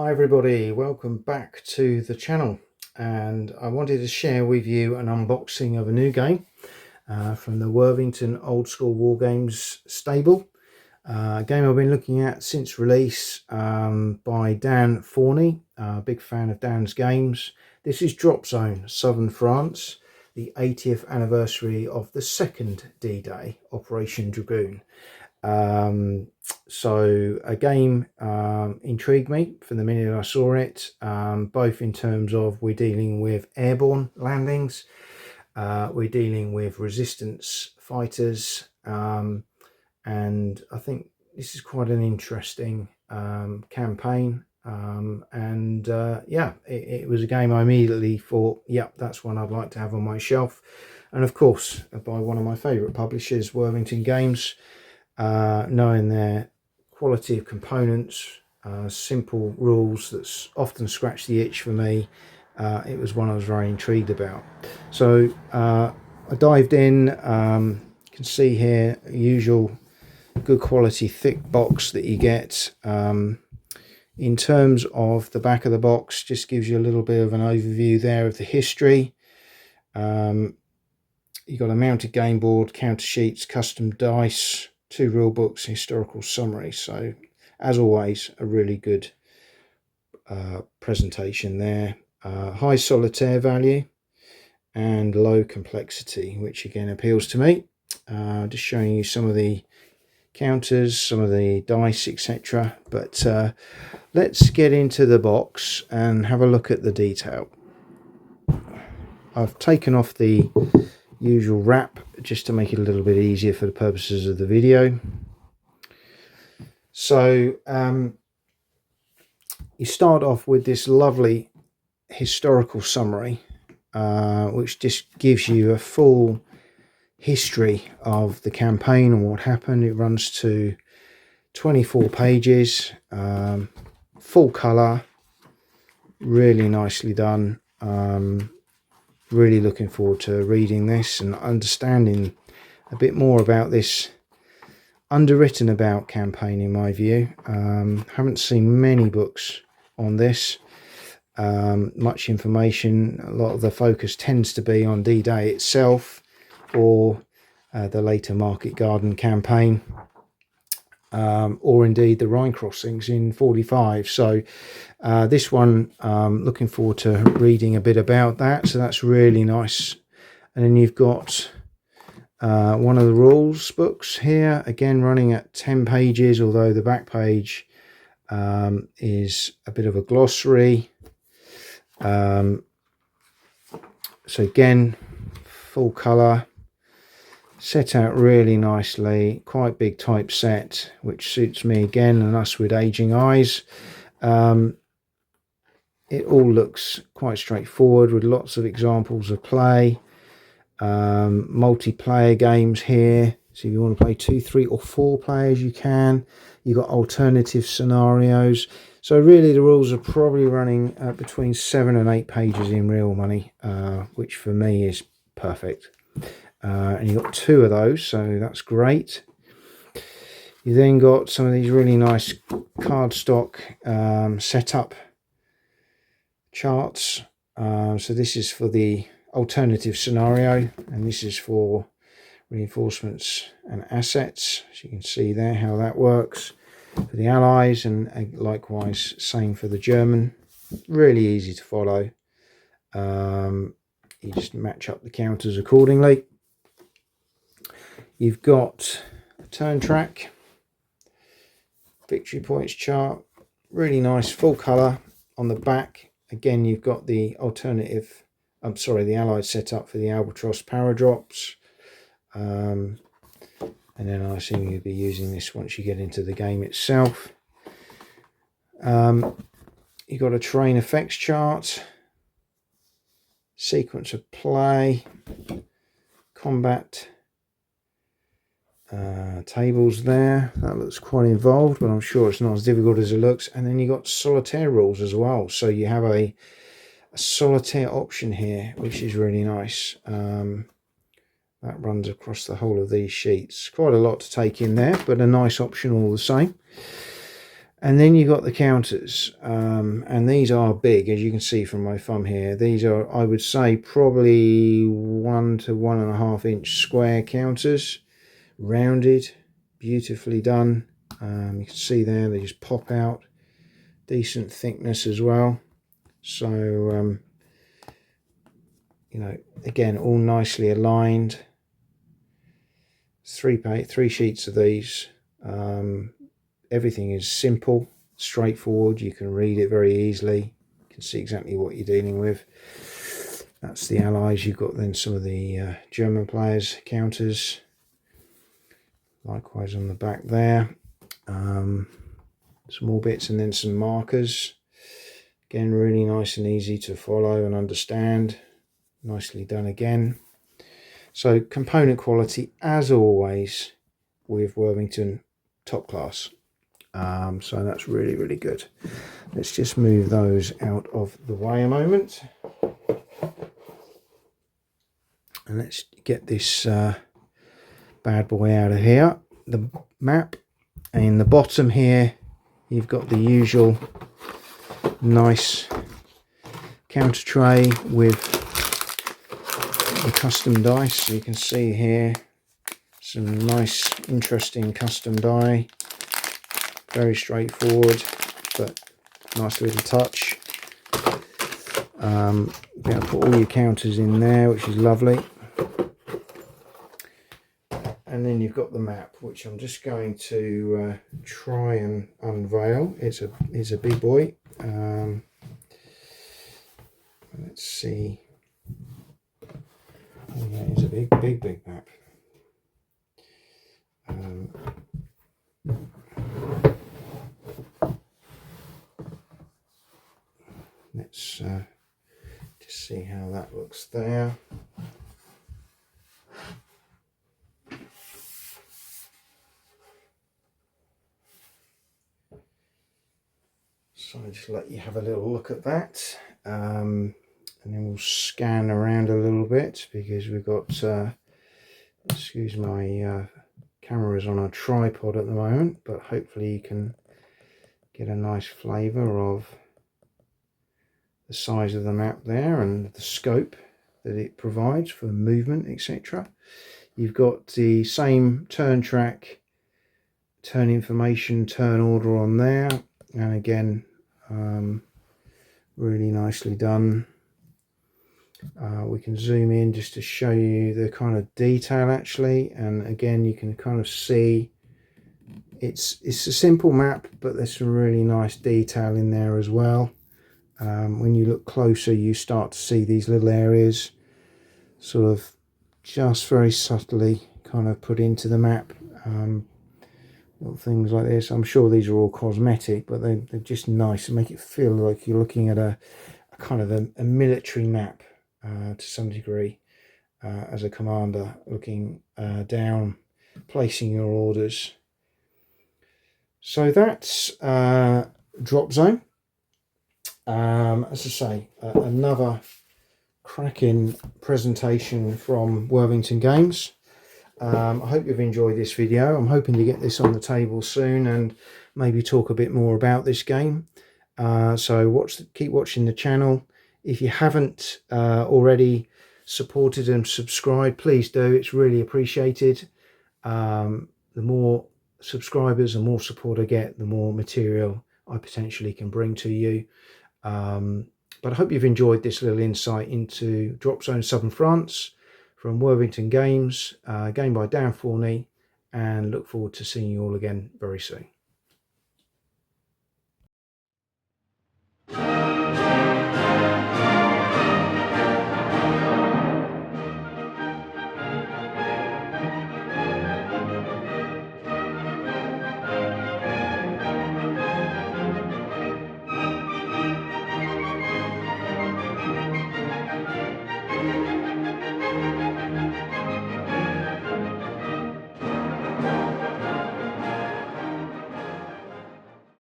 Hi everybody, welcome back to the channel, and I wanted to share with you an unboxing of a new game from the Worthington old school Wargames stable. A game I've been looking at since release by Dan Forney, big fan of Dan's games. This is Dropzone, Southern France, the 80th anniversary of the second D-Day, Operation Dragoon. So a game intrigued me from the minute I saw it, both in terms of we're dealing with airborne landings, we're dealing with resistance fighters, and I think this is quite an interesting campaign, yeah, it was a game I immediately thought, yep, that's one I'd like to have on my shelf. And of course, by one of my favourite publishers, Worthington Games. Knowing their quality of components, simple rules that's often scratch the itch for me, it was one I was very intrigued about. So I dived in. You can see here usual good quality thick box that you get. In terms of the back of the box, just gives you a little bit of an overview there of the history. You've got a mounted game board, counter sheets, custom dice, 2 rule books, historical summary. So as always, a really good presentation there. High solitaire value and low complexity, which again appeals to me. Just showing you some of the counters, some of the dice, etc. But let's get into the box and have a look at the detail. I've taken off the usual wrap just to make it a little bit easier for the purposes of the video. So you start off with this lovely historical summary, which just gives you a full history of the campaign and what happened. It runs to 24 pages, full colour, really nicely done. Really looking forward to reading this and understanding a bit more about this underwritten about campaign, in my view. Haven't seen many books on this, much information. A lot of the focus tends to be on D-Day itself or the later Market Garden campaign, or indeed the Rhine crossings in 45. So this one, looking forward to reading a bit about that. So that's really nice. And then you've got one of the rules books here, again running at 10 pages, although the back page is a bit of a glossary. So again, full colour, set out really nicely, quite big typeset, which suits me again and us with aging eyes. It all looks quite straightforward with lots of examples of play. Multiplayer games here, so if you want to play 2, 3 or 4 players, you can. You've got alternative scenarios. So really the rules are probably running between 7 and 8 pages in real money, which for me is perfect. And you've got 2 of those, so that's great. You then got some of these really nice cardstock setup charts. So this is for the alternative scenario, and this is for reinforcements and assets. So you can see there how that works for the Allies, and likewise same for the German. Really easy to follow. You just match up the counters accordingly. You've got a turn track, victory points chart, really nice full colour on the back. Again, you've got the alternative, the Allied setup for the Albatross paradrops. And then I assume you'll be using this once you get into the game itself. You've got a terrain effects chart, sequence of play, combat tables there. That looks quite involved, but I'm sure it's not as difficult as it looks. And then you got solitaire rules as well, so you have a solitaire option here, which is really nice. That runs across the whole of these sheets. Quite a lot to take in there, but a nice option all the same. And then you've got the counters, and these are big, as you can see from my thumb here. These are, I would say, probably 1 to 1.5 inch square counters, rounded, beautifully done. You can see there, they just pop out, decent thickness as well. So, you know, again, all nicely aligned. Three sheets of these. Everything is simple, straightforward. You can read it very easily. You can see exactly what you're dealing with. That's the allies. You've got then some of the German players' counters. Likewise on the back there. Some more bits and then some markers. Again, really nice and easy to follow and understand. Nicely done again. So component quality, as always, with Worthington, top class. So that's really, really good. Let's just move those out of the way a moment. And let's get this bad boy out of here. The map. And in the bottom here, you've got the usual nice counter tray with the custom dice. So you can see here some nice, interesting custom die. Very straightforward, but nice little touch. Be able to put all your counters in there, which is lovely. And then you've got the map, which I'm just going to try and unveil. It's a big boy. Let's see. Oh, yeah, it's a big map. Let's just see how that looks there. So I'll just let you have a little look at that, and then we'll scan around a little bit because we've got, excuse my camera is on a tripod at the moment, but hopefully you can get a nice flavour of the size of the map there and the scope that it provides for movement, etc. You've got the same turn track, turn information, turn order on there, and again, really nicely done. We can zoom in just to show you the kind of detail actually, and again you can kind of see it's a simple map, but there's some really nice detail in there as well. When you look closer, you start to see these little areas sort of just very subtly kind of put into the map. Little things like this. I'm sure these are all cosmetic, but they're just nice and make it feel like you're looking at a kind of a military map to some degree, as a commander looking down, placing your orders. So that's Dropzone. As I say, another cracking presentation from Worthington Games. I hope you've enjoyed this video. I'm hoping to get this on the table soon and maybe talk a bit more about this game. So keep watching the channel. If you haven't already supported and subscribed, please do. It's really appreciated. The more subscribers and more support I get, the more material I potentially can bring to you. But I hope you've enjoyed this little insight into Dropzone Southern France from Worthington Games, game by Dan Forney, and look forward to seeing you all again very soon.